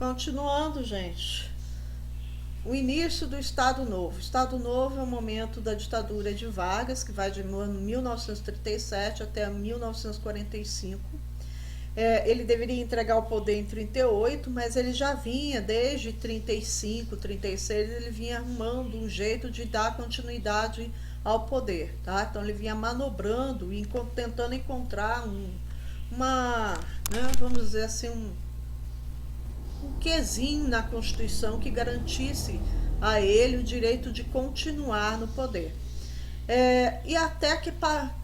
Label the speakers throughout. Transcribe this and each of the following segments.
Speaker 1: Continuando, gente, o início do Estado Novo. O Estado Novo é o momento da ditadura de Vargas, que vai de 1937 até 1945. Ele deveria entregar o poder em 38, mas ele já vinha, desde 35, 36, ele vinha arrumando um jeito de dar continuidade ao poder, tá? Então ele vinha manobrando e tentando encontrar vamos dizer assim, um quesinho na Constituição que garantisse a ele o direito de continuar no poder. E até que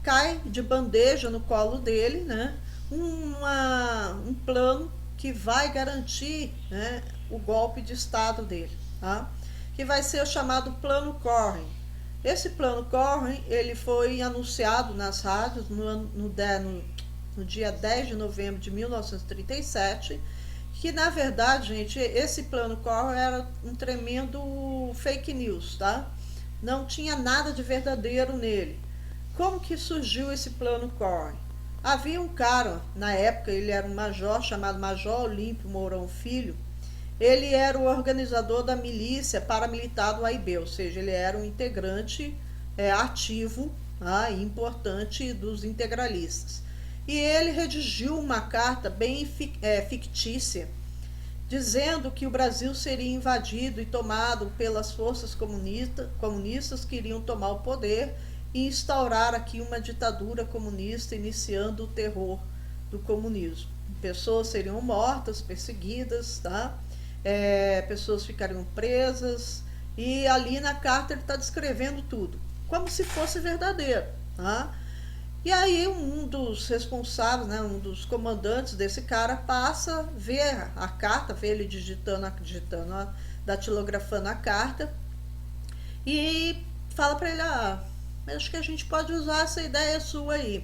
Speaker 1: cai de bandeja no colo dele, né, um plano que vai garantir, né, o golpe de Estado dele, tá? Que vai ser o chamado Plano Corren. Esse Plano Corren, ele foi anunciado nas rádios no dia 10 de novembro de 1937, que na verdade, gente, esse Plano Corren era um tremendo fake news, tá? Não tinha nada de verdadeiro nele. Como que surgiu esse Plano Corren? Havia um cara, na época ele era um major, chamado Major Olímpio Mourão Filho. Ele era o organizador da milícia paramilitar do AIB, ou seja, ele era um integrante ativo e importante dos integralistas. E ele redigiu uma carta bem fictícia, dizendo que o Brasil seria invadido e tomado pelas forças comunistas que iriam tomar o poder e instaurar aqui uma ditadura comunista, iniciando o terror do comunismo. Pessoas seriam mortas, perseguidas, tá? Pessoas ficariam presas, e ali na carta ele está descrevendo tudo, como se fosse verdadeiro, tá? E aí um dos responsáveis, né, um dos comandantes desse cara passa, vê a carta, vê ele datilografando a carta, e fala para ele, acho que a gente pode usar essa ideia sua aí.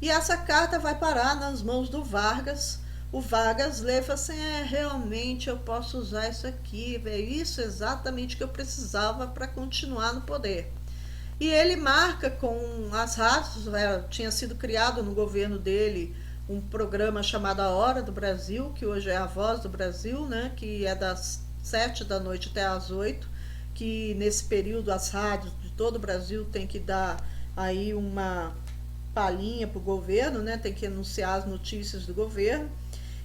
Speaker 1: E essa carta vai parar nas mãos do Vargas. O Vargas lê e fala assim, realmente eu posso usar isso aqui, é isso exatamente que eu precisava para continuar no poder. E ele marca com as rádios, tinha sido criado no governo dele um programa chamado A Hora do Brasil, que hoje é a Voz do Brasil, né, que é das 7 da noite até as 8, que nesse período as rádios de todo o Brasil tem que dar aí uma palhinha para o governo, né, tem que anunciar as notícias do governo.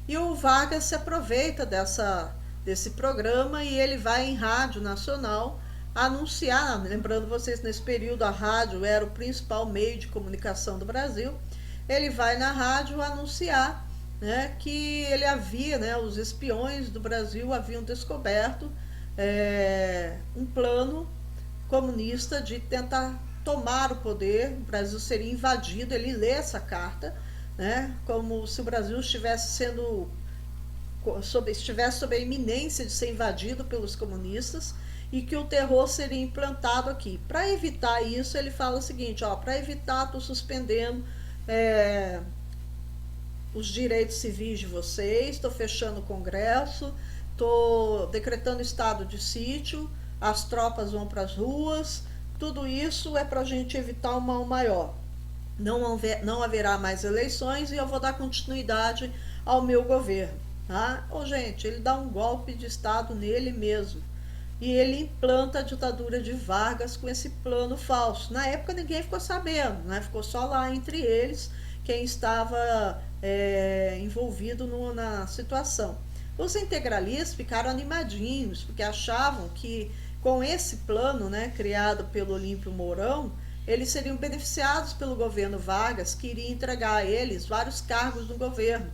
Speaker 1: E o Vargas se aproveita desse programa e ele vai em rádio nacional anunciar, lembrando vocês, nesse período a rádio era o principal meio de comunicação do Brasil. Ele vai na rádio anunciar, né, que ele havia, né, os espiões do Brasil haviam descoberto um plano comunista de tentar tomar o poder, o Brasil seria invadido. Ele lê essa carta, né, como se o Brasil estivesse sob a iminência de ser invadido pelos comunistas e que o terror seria implantado aqui. Para evitar isso, ele fala o seguinte, para evitar, estou suspendendo os direitos civis de vocês, estou fechando o Congresso, estou decretando estado de sítio, as tropas vão para as ruas, tudo isso é para a gente evitar um mal maior. Não haverá mais eleições e eu vou dar continuidade ao meu governo. Tá? Gente, ele dá um golpe de Estado nele mesmo. E ele implanta a ditadura de Vargas com esse plano falso. Na época ninguém ficou sabendo, né? Ficou só lá entre eles quem estava envolvido na situação. Os integralistas ficaram animadinhos, porque achavam que com esse plano, né, criado pelo Olímpio Mourão, eles seriam beneficiados pelo governo Vargas, que iria entregar a eles vários cargos no governo.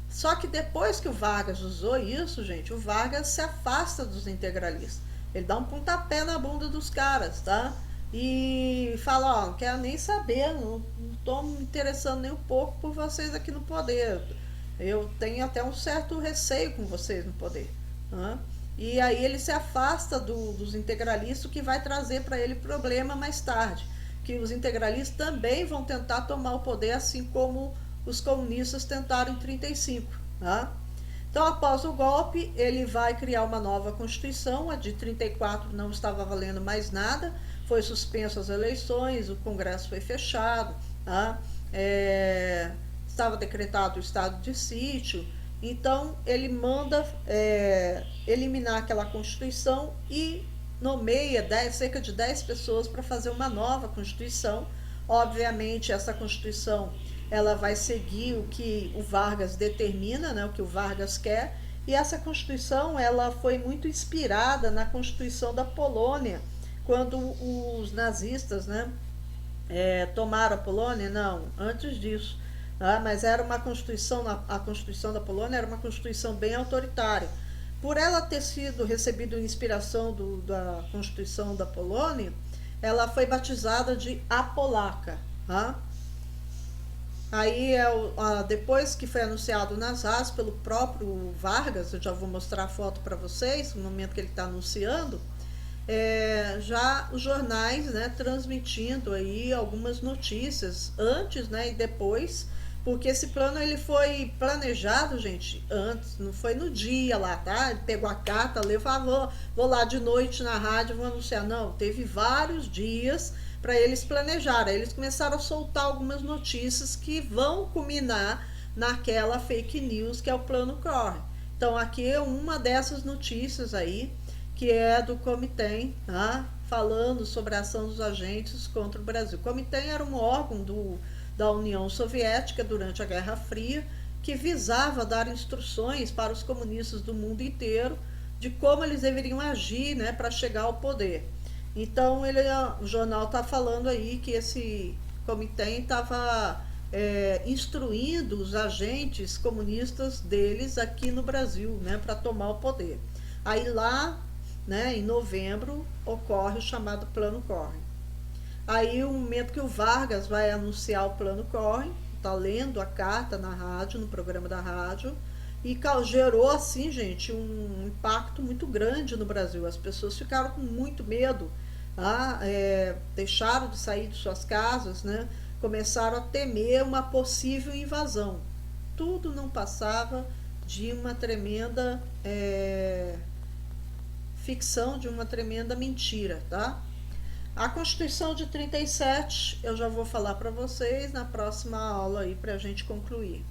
Speaker 1: Só que depois que o Vargas usou isso, gente, o Vargas se afasta dos integralistas. Ele dá um pontapé na bunda dos caras, tá? E fala, não quero nem saber, não estou me interessando nem um pouco por vocês aqui no poder. Eu tenho até um certo receio com vocês no poder. Tá? E aí ele se afasta dos integralistas, o que vai trazer para ele problema mais tarde. Que os integralistas também vão tentar tomar o poder, assim como os comunistas tentaram em 1935. Tá? Então, após o golpe, ele vai criar uma nova Constituição. A de 1934 não estava valendo mais nada, foi suspenso as eleições, o Congresso foi fechado, tá? Estava decretado o estado de sítio, Então ele manda eliminar aquela Constituição e nomeia cerca de 10 pessoas para fazer uma nova Constituição. Obviamente essa Constituição ela vai seguir o que o Vargas determina, né, o que o Vargas quer, e essa Constituição ela foi muito inspirada na Constituição da Polônia, quando os nazistas, né, tomaram a Polônia? Não, antes disso. Mas era uma constituição, a Constituição da Polônia era uma constituição bem autoritária. Por ela ter sido recebido inspiração da Constituição da Polônia, ela foi batizada de A Polaca. Tá? Aí, depois que foi anunciado nas RAS pelo próprio Vargas, eu já vou mostrar a foto para vocês, no momento que ele está anunciando, já os jornais, né, transmitindo aí algumas notícias antes, né, e depois, porque esse plano ele foi planejado, gente, antes, não foi no dia lá, tá? Ele pegou a carta, leu e falou, vou lá de noite na rádio, vou anunciar. Não, teve vários dias para eles planejarem. Aí eles começaram a soltar algumas notícias que vão culminar naquela fake news que é o Plano Corre. Então aqui é uma dessas notícias aí, que é do Comitê, tá? Falando sobre a ação dos agentes contra o Brasil. O Comitê era um órgão da União Soviética durante a Guerra Fria, que visava dar instruções para os comunistas do mundo inteiro de como eles deveriam agir, né, para chegar ao poder. Então o jornal está falando aí que esse comitê estava instruindo os agentes comunistas deles aqui no Brasil, né, para tomar o poder. Aí lá, né, em novembro, ocorre o chamado Plano Corre. Aí o momento que o Vargas vai anunciar o Plano Corre, tá lendo a carta na rádio, no programa da rádio, e gerou assim, gente, um impacto muito grande no Brasil. As pessoas ficaram com muito medo, deixaram de sair de suas casas, né? Começaram a temer uma possível invasão. Tudo não passava de uma tremenda ficção, de uma tremenda mentira, tá? A Constituição de 37 eu já vou falar para vocês na próxima aula aí para a gente concluir.